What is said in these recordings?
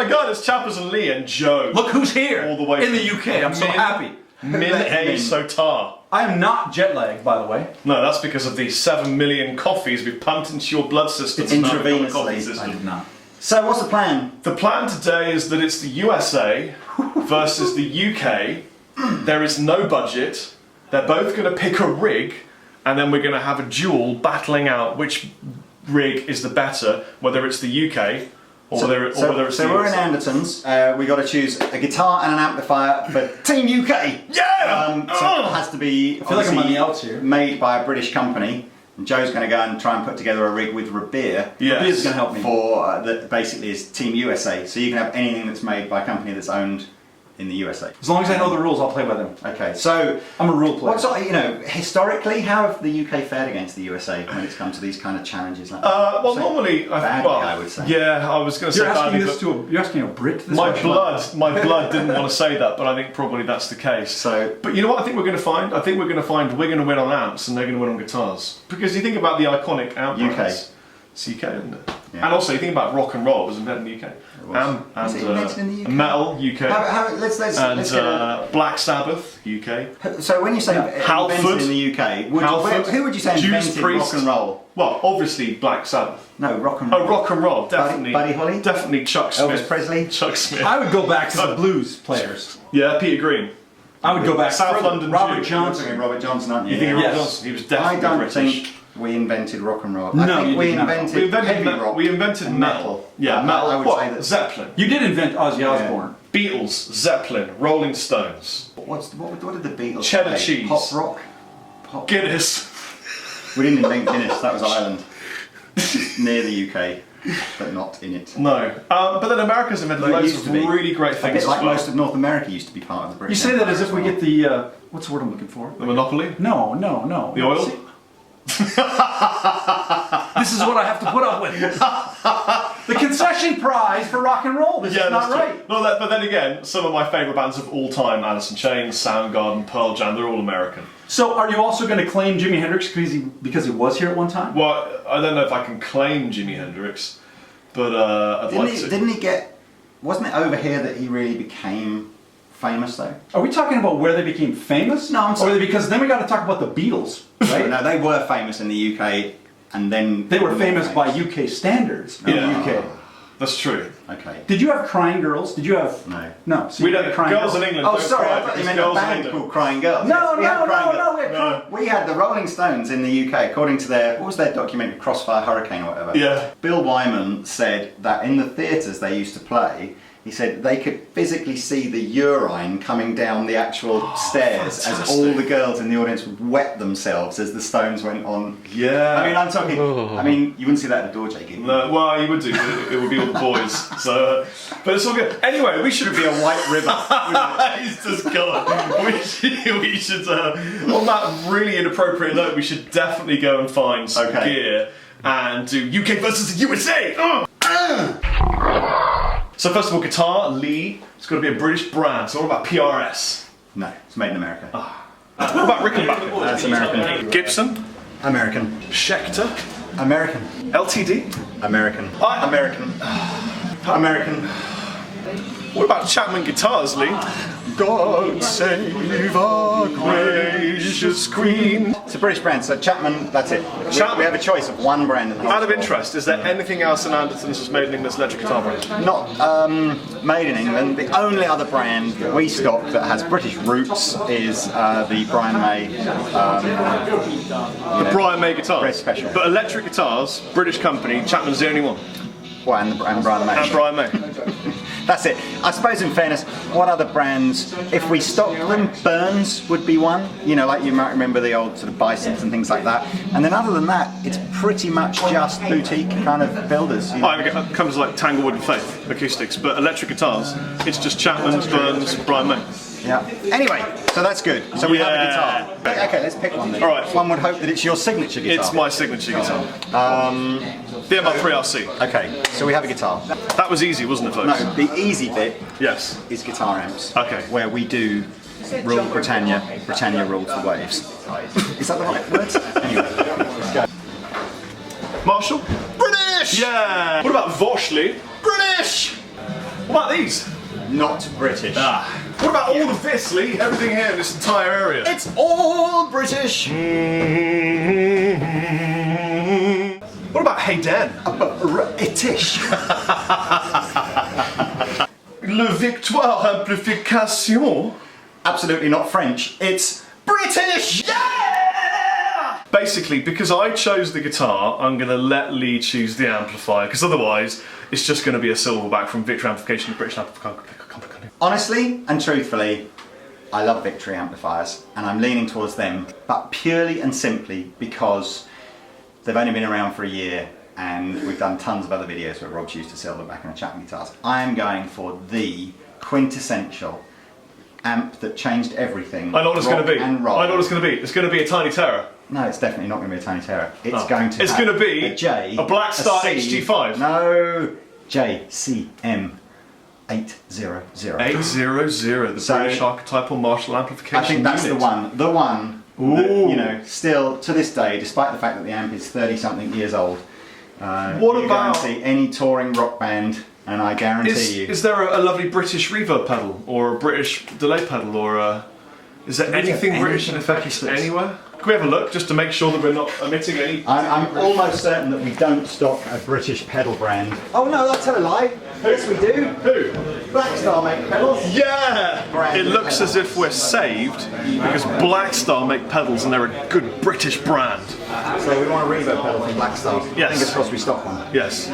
my god, it's Chappers and Lee and Joe. Look who's here all the way in the UK. I'm so happy. Min A Sotar. I am not jet lagged, by the way. No, that's because of the 7 million coffees we've pumped into your blood system. Intravenously. I did not. So what's the plan? The plan today is that it's the USA versus the UK. There is no budget. They're both going to pick a rig, and then we're going to have a duel battling out which rig is the better, whether it's the UK or whether it's the US. So we're in Andertons. We got to choose a guitar and an amplifier for Team UK. Yeah! So it has to be I feel like I'm on the outs here. made by a British company. And Joe's going to go and try and put together a rig with Revere. Yes. Revere's going to help me. For that basically is Team USA. So you can have anything that's made by a company that's owned in the USA. As long as I know the rules, I'll play by them. Okay, so I'm a rule player. Historically, how have the UK fared against the USA when it's come to these kind of challenges? Like Well, normally, I would say. Yeah, I was going to say You're asking a Brit. My blood didn't want to say that, but I think probably that's the case. So, but you know what? I think we're going to find. I think we're going to find we're going to win on amps and they're going to win on guitars. Because you think about the iconic amp brands. It's UK, isn't it? Yeah. And also, you think about rock and roll. It was invented in the UK. Was it invented in the UK? Metal, UK. Let's and Black Sabbath, UK. So when you say invented in the UK, who would you say invented rock and roll? Well, obviously Black Sabbath. No, rock and roll. Oh, rock and roll, definitely. Buddy Holly? Definitely Chuck Smith. Elvis Presley? Chuck Smith. I would go back to the blues players. Yeah, Peter Green. I would go back South further. London Robert Jew. Johnson. Robert Johnson, aren't you? You think of Robert Yes. Johnson? He was definitely I don't British. think we invented rock and roll. No, I think you we did not. invented heavy rock. We invented metal. Yeah, metal. I would say that Zeppelin. You did invent Ozzy Osbourne. Beatles, Zeppelin, Rolling Stones. What did the Beatles Cheddar play? cheese. Pop rock? Guinness. We didn't invent Guinness, that was Ireland. Near the UK, but not in it. No. But then America's invented loads of really great things. A bit like as well. most of North America used to be part of the British You say that Empire as if we get the, what's the word I'm looking for? The monopoly? No. The oil? See? This is what I have to put up with. The concession prize for rock and roll. This is not right. No, but then again, some of my favourite bands of all time, Alice in Chains, Soundgarden, Pearl Jam, they're all American. So are you also going to claim Jimi Hendrix because he was here at one time? Well, I don't know if I can claim Jimi Hendrix, but I'd like to. Didn't he get... Wasn't it over here that he really became famous though? Are we talking about where they became famous? No, I'm sorry. Because then we got to talk about the Beatles, right? No, they were famous in the UK, and then... They were famous by UK standards in the UK. That's true. Okay. Did you have Crying Girls? Did you have... No. No. So We you don't had Crying Girls in England. Oh, don't sorry, cry I thought you because meant a Girls in band England. called Crying Girls. No, We had Crying no, Girls. We had the Rolling Stones in the UK, according to their... What was their documentary? Crossfire Hurricane or whatever. Yeah. Bill Wyman said that in the theatres they used to play, he said they could physically see the urine coming down the actual stairs as all the girls in the audience would wet themselves as the Stones went on. Yeah. I mean, I'm talking... I mean, you wouldn't see that at a door, Jake. No, well, you would do. It would be all the boys. So, but it's all good. Anyway, we should be a white river. He's just gone. We should on that really inappropriate note, we should definitely go and find some gear and do UK versus the USA. So first of all, guitar, Lee. It's got to be a British brand. So what about PRS? No, it's made in America. What about Rickenbacker? That's American. Gibson? American. Schecter? American. LTD? American. American. American. What about Chapman Guitars, Lee? God save our gracious Queen. It's a British brand, so Chapman, that's it. Chapman. We have a choice of one brand in the whole Out of store. interest, is there anything else in Andertons that's made in England that's electric guitar brand? Not made in England. The only other brand that we stock that has British roots is the Brian May. The Brian May guitars. Very special. But electric guitars, British company, Chapman's the only one. Well, and Brian May. And Brian May. That's it. I suppose in fairness, what other brands, if we stocked them, Burns would be one. You know, like you might remember the old sort of Bisons and things like that. And then other than that, it's pretty much just boutique kind of builders. You know? It comes like Tanglewood and Faith, acoustics, but electric guitars, it's just Chapman's, Burns, Brian May. Yeah. Anyway, so that's good. So we have a guitar. Okay, let's pick one then. All right. One would hope that it's your signature guitar. It's my signature guitar. The MR3RC. Okay, so we have a guitar. That was easy, wasn't it, folks? No, the easy bit Yes. is guitar amps. Okay. Where we do rule Britannia, Britannia rules the waves. Is that the right words? Anyway, let's go. Marshall? British! Yeah! What about Vosh, Lee? British! about these? Not British. What about all of this, Lee? Everything here in this entire area? It's all British. What about Hey Dan? British. Le Victoire Amplification? Absolutely not French. It's British. Yeah! Basically, because I chose the guitar, I'm going to let Lee choose the amplifier, because otherwise it's just going to be a silverback from Victory Amplification to British Amplifier. Honestly and truthfully, I love Victory amplifiers, and I'm leaning towards them, but purely and simply because they've only been around for a year, and we've done tons of other videos where Rob's used a silverback and a Chapman Guitars. I'm going for the quintessential amp that changed everything. I know what it's going to be. I know what it's going to be. It's going to be a Tiny Terror. No, it's definitely not going to be a Tiny Terror. It's going to. It's going to be a J, a Black Star a C, HG5. No, JCM 800. 800, the So, British Archetypal Marshall Amplification I think that's unit. the one. Ooh. That, you know, still to this day, despite the fact that the amp is 30-something years old, What you about- go and see any touring rock band, and I guarantee you. Is there a lovely British reverb pedal, or a British delay pedal, or a... Is there anything British in effect anywhere? Can we have a look, just to make sure that we're not omitting any... I'm almost certain that we don't stock a British pedal brand. Oh no, I'll tell a lie. Yes, we do. Who? Black Star make pedals. Yeah! Brand It looks as if we're saved, because Black Star make pedals and they're a good British brand. So we want a reverb pedal from Black Star. Yes. Fingers crossed we stock one. Yes.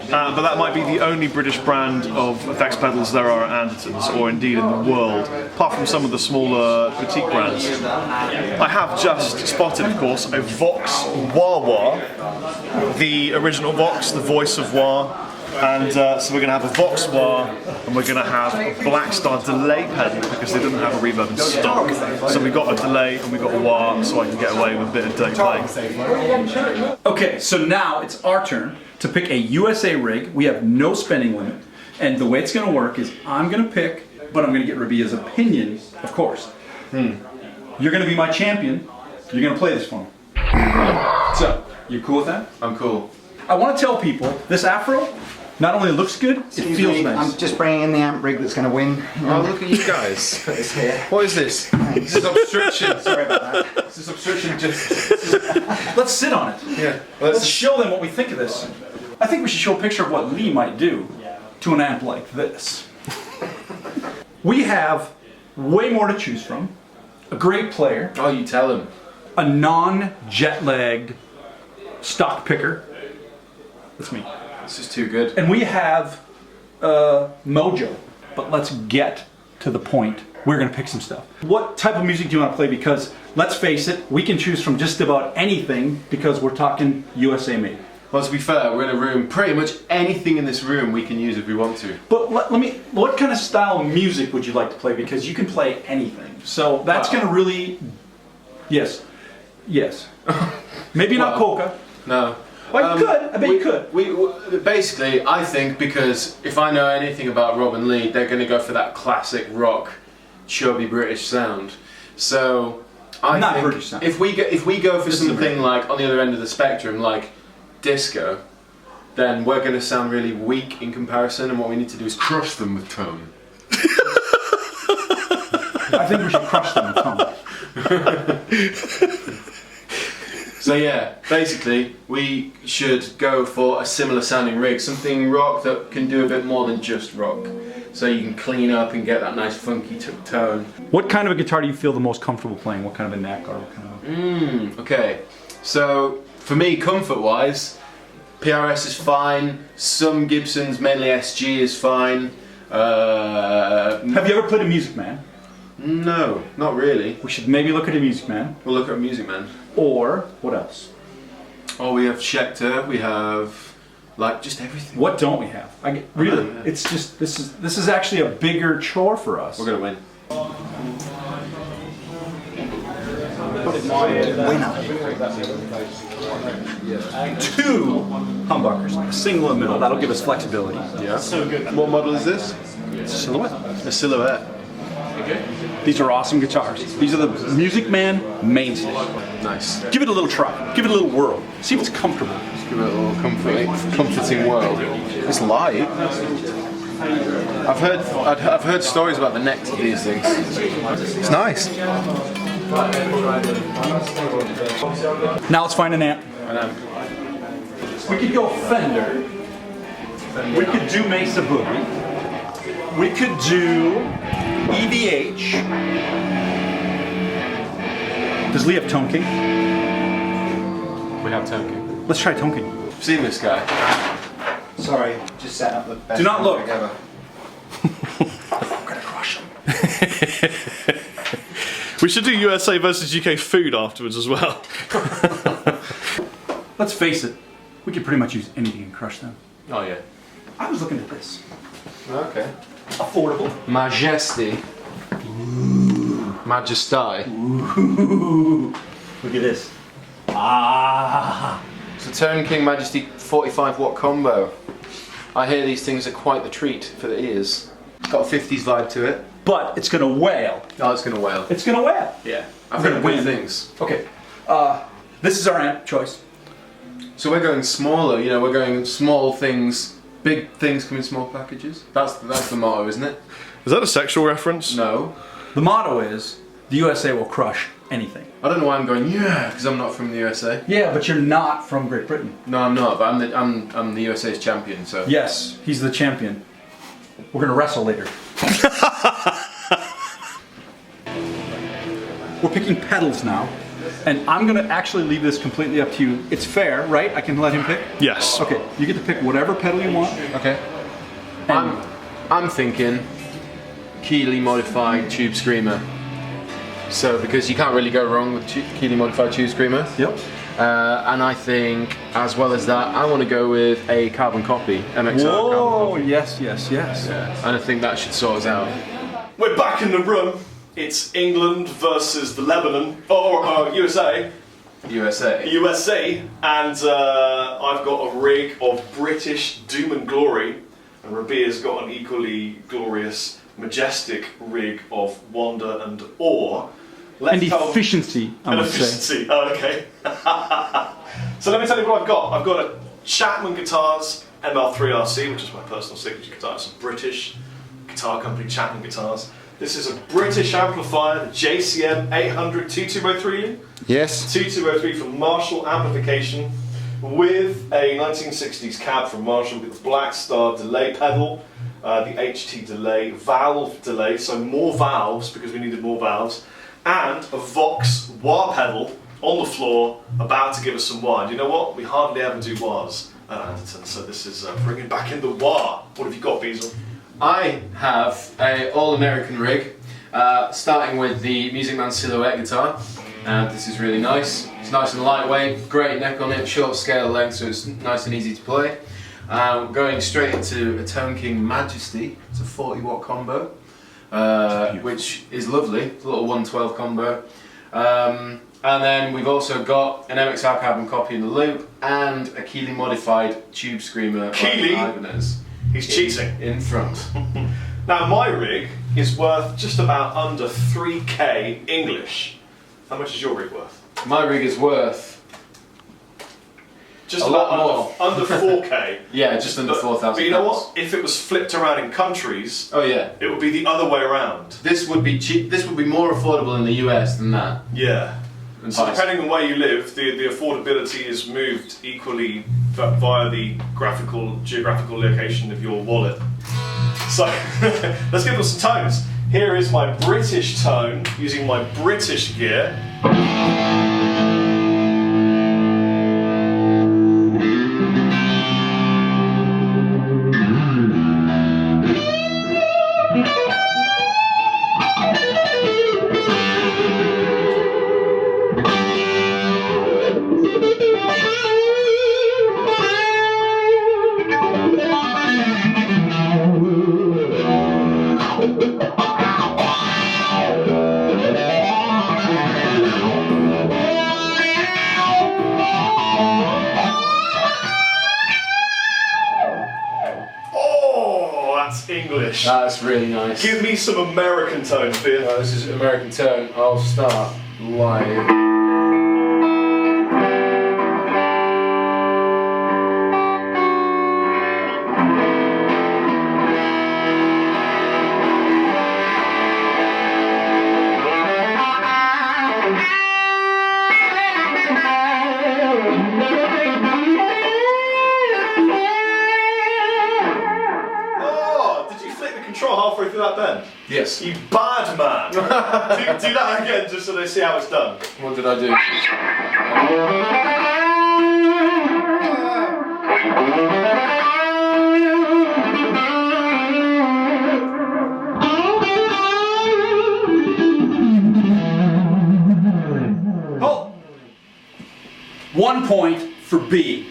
But that might be the only British brand of effects pedals there are at Andertons, or indeed in the world, apart from some of the smaller boutique brands. I have just spotted, of course, a Vox Wah-Wah, the original Vox, the voice of Wah. And so we're going to have a Vox Wah, and we're going to have a Black Star delay pedal because they didn't have a reverb in stock. So we got a delay and we got a wah, so I can get away with a bit of delay playing. Okay, so now it's our turn to pick a USA rig. We have no spending limit. And the way it's going to work is I'm going to pick, but I'm going to get Rabia's opinion, of course. You're going to be my champion. You're going to play this for me. So, you cool with that? I'm cool. I want to tell people, this Afro not only looks good, it Excuse feels me, nice. I'm just bringing in the amp rig that's going to win. Oh, look at you guys. Put this here. What is this? This is obstruction. Sorry about that. This is obstruction just... Let's sit on it. Yeah. Let's show them what we think of this. I think we should show a picture of what Lee might do to an amp like this. We have way more to choose from. A great player, Oh, you tell him. a non-jet-lagged stock picker. That's me. This is too good. And we have mojo. But let's get to the point. We're going to pick some stuff. What type of music do you want to play? Because let's face it, we can choose from just about anything because we're talking USA made. Well, to be fair, we're in a room. Pretty much anything in this room we can use if we want to. But let me. What kind of style of music would you like to play? Because you can play anything. So that's going to really. Yes. Yes. Maybe not polka. No. Well, you could. I bet you could. We basically, I think, because if I know anything about Rob and Lee, they're going to go for that classic rock, chubby British sound. So I Not think British sound. if we go for This is something American. like on the other end of the spectrum, like disco, then we're going to sound really weak in comparison. And what we need to do is crush them with tone. I think we should crush them with tone. So yeah, basically we should go for a similar sounding rig, something rock that can do a bit more than just rock. So you can clean up and get that nice funky tone. What kind of a guitar do you feel the most comfortable playing? What kind of a neck or what kind of Okay, so for me, comfort-wise, PRS is fine. Some Gibsons, mainly SG, is fine. Have you ever played a Music Man? No, not really. We should maybe look at a Music Man. We'll look at Music Man. Or what else? Oh, we have Schecter. We have like just everything. What don't we have? Really, yeah. it's just this is actually a bigger chore for us. We're gonna win. Winner. Two humbuckers, a single in the middle. That'll give us flexibility. Yeah. So good. What model is this? It's a silhouette. A Silhouette. These are awesome guitars. These are the Music Man mainstay. Nice. Give it a little try. Give it a little whirl. See if it's comfortable. Give it a little comforting whirl. It's light. I've heard stories about the necks of these things. It's nice. Now let's find an amp. We could go Fender. We could do Mesa Boogie. We could do EVH. Does Lee have Tone King? We have Tonkin. Let's try Tone King. I've seen this guy. Sorry, just setting up the best. Do not look. Together. I'm gonna crush him. We should do USA versus UK food afterwards as well. Let's face it, we could pretty much use anything and crush them. Oh yeah. I was looking at this. Okay. Affordable. Majesty. Majesty. Ooh. Look at this. Ah. It's a Tone King Majesty 45 watt combo. I hear these things are quite the treat for the ears. Got a 50s vibe to it. But it's gonna wail. Oh, it's gonna wail. It's gonna wail. Yeah. I've We're heard gonna good win. things. Okay. This is our amp choice. So we're going smaller, you know, we're going small things, big things come in small packages. That's the motto, isn't it? Is that a sexual reference? No. The motto is the USA will crush anything. I don't know why I'm going, yeah, because I'm not from the USA. Yeah, but you're not from Great Britain. No, I'm not, but I'm the USA's champion, so. Yes, he's the champion. We're gonna wrestle later. We're picking pedals now, and I'm gonna actually leave this completely up to you. It's fair, right? I can let him pick? Yes. Okay, you get to pick whatever pedal you want. Okay. And I'm thinking Keeley modified Tube Screamer. So, because you can't really go wrong with Keeley modified Tube Screamer. Yep. And I think, as well as that, I want to go with a carbon copy, MXR Whoa, carbon copy. yes, yes, yes. Yeah. And I think that should sort us out. We're back in the room. It's England versus the Lebanon, or USA. USA, and I've got a rig of British doom and glory, and Rabia's got an equally glorious, majestic rig of wonder and awe. And efficiency, I would say. Efficiency, oh, okay. So let me tell you what I've got. I've got a Chapman Guitars ML3RC, which is my personal signature guitar. It's a British guitar company, Chapman Guitars. This is a British amplifier, the JCM 800 2203. Yes. 2203 from Marshall Amplification, with a 1960s cab from Marshall with a Black Star delay pedal, the HT delay, valve delay, so more valves because we needed more valves, and a Vox wah pedal on the floor about to give us some wah. And you know what? We hardly ever do wahs at Andertons, so this is bringing back in the wah. What have you got, Beazle? I have a all-American rig, starting with the Music Man Silhouette guitar. This is really nice. It's nice and lightweight, great neck on it, short scale length, so it's nice and easy to play. Going straight into a Tone King Majesty. It's a 40 watt combo, which is lovely. It's a little 112 combo. And then we've also got an MXR carbon copy in the loop and a Keeley modified Tube Screamer. Keeley? Ibanez. He's cheating. In front. Now my rig is worth just about under 3k English. How much is your rig worth? My rig is worth Just a about lot under 4k. yeah, just under 4,000. But you know what? If it was flipped around in countries, Oh yeah. it would be the other way around. This would be cheap. This would be more affordable in the US than that. Yeah. And So vice- depending on where you live, the affordability is moved equally via the geographical location of your wallet. So let's give them some tones. Here is my British tone using my British gear. English. That's really nice. Give me some American tones, Beer. This is American tone. I'll start live. got halfway through that then? Yes. You bad man! do that again just so they see how it's done. What did I do? Oh! 1 point for B.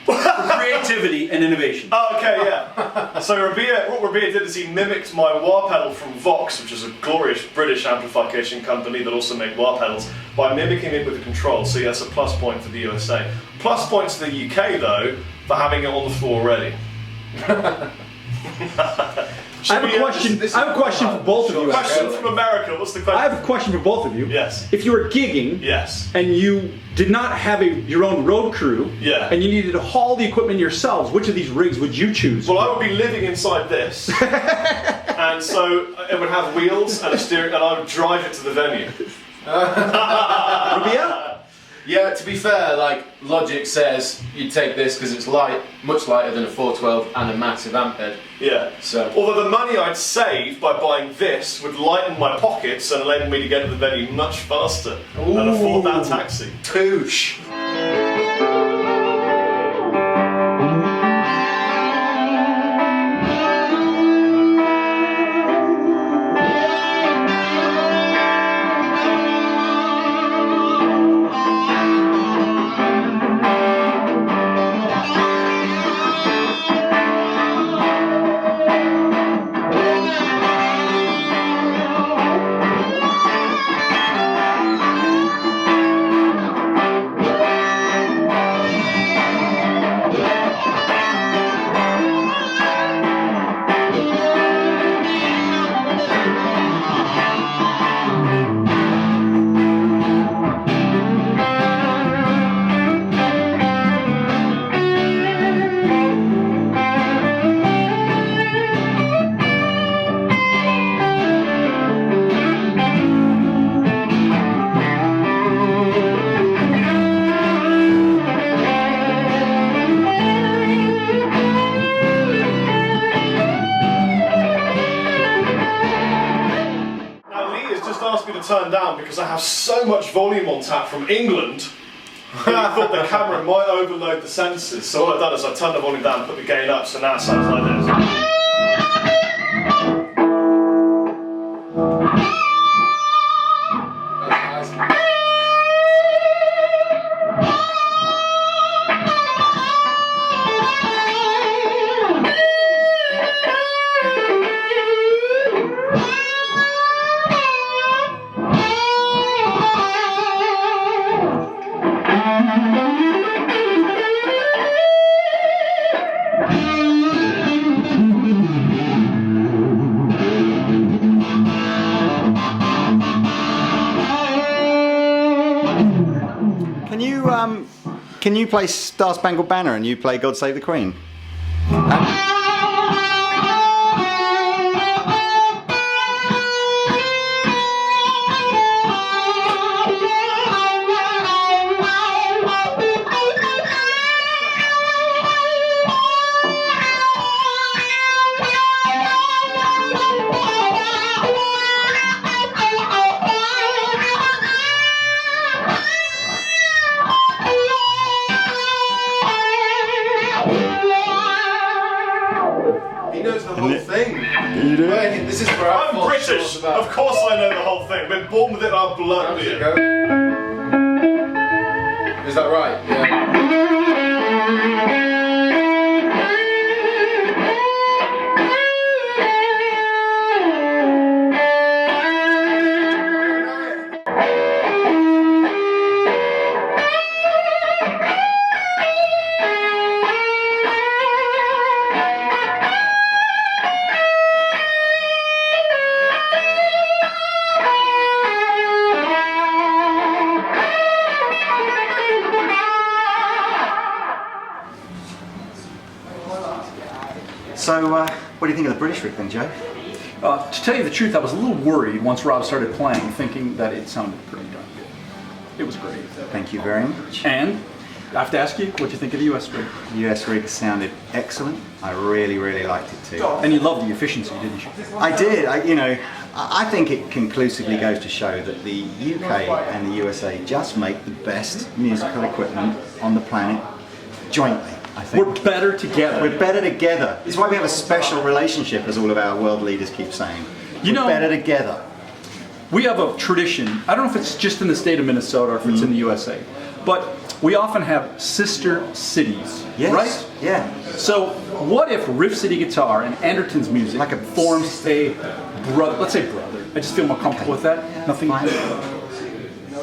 For creativity and innovation. Oh, okay, yeah. So what Rabia did is he mimicked my wah pedal from Vox, which is a glorious British amplification company that also make wah pedals, by mimicking it with a control. So yes, a plus point for the USA. Plus points to the UK though for having it on the floor already. I have a question for both of you. Question from America. What's the question? I have a question for both of you. Yes. If you were gigging, Yes. and you did not have your own road crew, Yeah. and you needed to haul the equipment yourselves, which of these rigs would you choose? Well, I would be living inside this, and so it would have wheels and a steering, and I would drive it to the venue. Rabia? Yeah, to be fair, like logic says you'd take this because it's light, much lighter than a 412 and a massive amp head. Yeah. So, although the money I'd save by buying this would lighten my pockets and enable me to get to the venue much faster and afford that taxi. Touche. Turn down because I have so much volume on tap from England. I thought the camera might overload the sensors, so what I've done is I've turned the volume down and put the gain up, so now it sounds like this. Can you play Star Spangled Banner and you play God Save the Queen? This is where I'm British. Of course I know the whole thing. I've been born with it in our blood. Is that right? Yeah. So, what do you think of the British rig then, Joe? To tell you the truth, I was a little worried once Rob started playing, thinking that it sounded pretty darn good. It was great. Thank you very much. And I have to ask you, what do you think of the US rig? US rig sounded excellent. I really, really liked it too. And you love the efficiency, didn't you? I did. I think it conclusively goes to show that the UK and the USA just make the best musical equipment on the planet jointly. I think. We're better together. We're better together. It's why we have a special relationship, as all of our world leaders keep saying. You know, We're better together. We have a tradition. I don't know if it's just in the state of Minnesota or if it's in the USA, but we often have sister cities, Yes. right? Yeah. So what if Riff City Guitar and Andertons Music Like a forms a brother? Let's say brother. I just feel more comfortable with that. Nothing. Fine.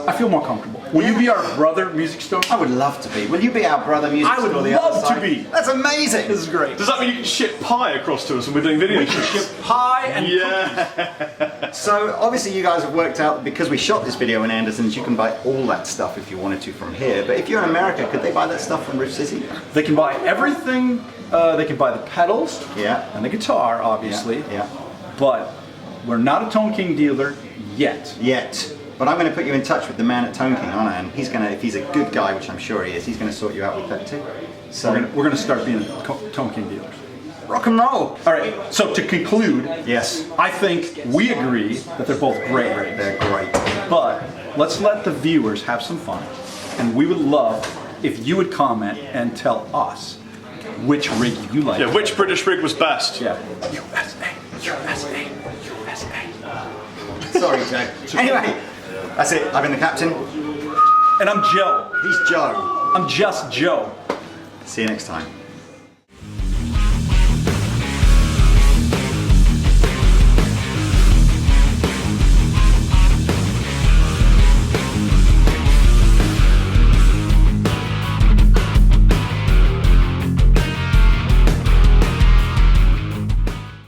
I feel more comfortable. Will you be our brother music store? I would love to be. Will you be our brother music I would store the love other to side? be. That's amazing. This is great. Does that mean you can ship pie across to us and we're doing videos? Ship pie and Yeah. So obviously you guys have worked out, because we shot this video in Andertons, you can buy all that stuff if you wanted to from here. But if you're in America, could they buy that stuff from Riff City? they can buy everything. They can buy the pedals Yeah. and the guitar, obviously. Yeah. But we're not a Tone King dealer yet. Yet. But I'm going to put you in touch with the man at Tone King, aren't I? And he's going to, if he's a good guy, which I'm sure he is, he's going to sort you out with that too. So We're gonna start being Tone King dealers. rock and roll. All right. So to conclude, Yes. I think we agree that they're both great rigs. They're great. But let's let the viewers have some fun, and we would love if you would comment and tell us which rig you like. Yeah, which British rig was best? Yeah. USA, USA, USA. Sorry, Joe. Anyway, that's it. I've been the captain. And I'm Joe. He's Joe. I'm just Joe. See you next time.